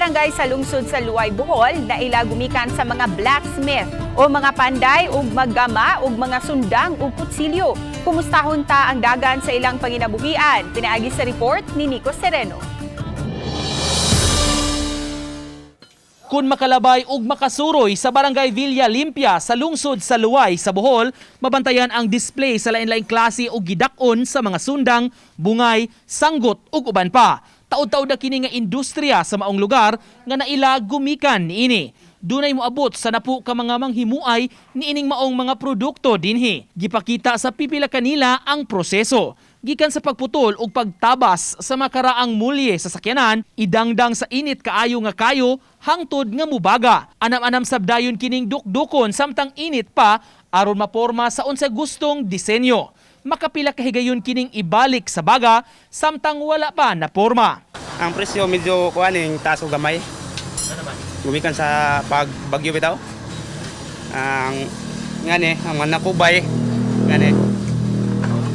barangay sa lungsod sa Luay, Bohol na ila gumikan sa mga blacksmith o mga panday ug maggama ug mga sundang ug kutsilyo. Kumustahon ta ang dagan sa ilang panginabuhian? Pinaagi sa report ni Nico Sereno. Kung makalabay ug makasuroy sa barangay Villa Limpia sa lungsod sa Luay sa Bohol, mabantayan ang display sa lain-laing klase og gidakon sa mga sundang, bungay, sanggot ug uban pa. Taud-taud na kini nga industriya sa maong lugar nga naila gumikan niini. Dunay moabot sa napu ka mga manghimuay niining maong mga produkto dinhi. Gipakita sa pipila kanila ang proseso. Gikan sa pagputol ug pagtabas sa makaraang mulye sa sakyanan, idangdang sa init kaayo nga kayo hangtod nga mubaga. Anam-anam sabdayon kining dukdukon samtang init pa aron maporma sa unsa gustong disenyo. Makapila kahigayon kining ibalik sa baga samtang wala pa na porma. Ang presyo medyo kuaning taas o gamay. Gumikan sa pagbagyo bitaw. Ang ngani ang manakubay ngani.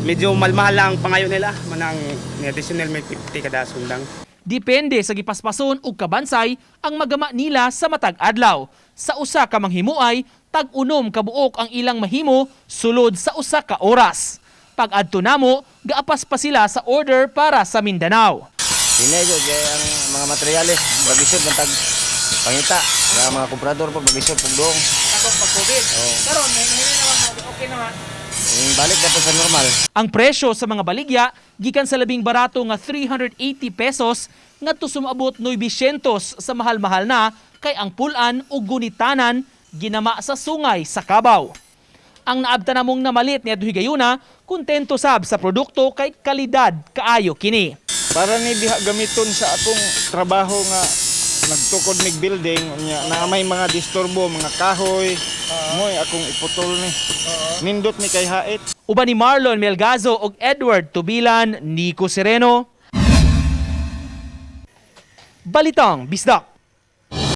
Medyo malmahal lang pangayo nila manang additional may 50 kada sundang. Depende sa gipaspason ug kabansay ang magama nila sa matag adlaw. Sa usa ka manghimuay, tag-unom ka buok ang ilang mahimo sulod sa usa ka oras. Pag-adto namo, gaapas pa sila sa order para sa Mindanao. Sinego ang mga materyales, bagisod ng tag pangita, mga komprador pag bagisod pag doong. Katong pag-COVID. Karon may naman okay naman. Balik na po sa normal. Ang presyo sa mga baligya gikan sa labing barato nga 380 pesos ngadto sumabot 900 sa mahal-mahal na kay ang pulan ug gunitanan ginama sa sungay sa Kabaw. Ang naabta namong namalit ni adto higayuna, kontento sab sa produkto kay kalidad kaayo kini. Para ni diha gamiton sa akong trabaho nga nagtukod mig building na may mga disturbo, mga kahoy, moy akong iputol ni. Nindot ni kay hait. Uban ni Marlon Melgazo ug Edward Tubilan, Nico Sereno. Balitang Bisdak.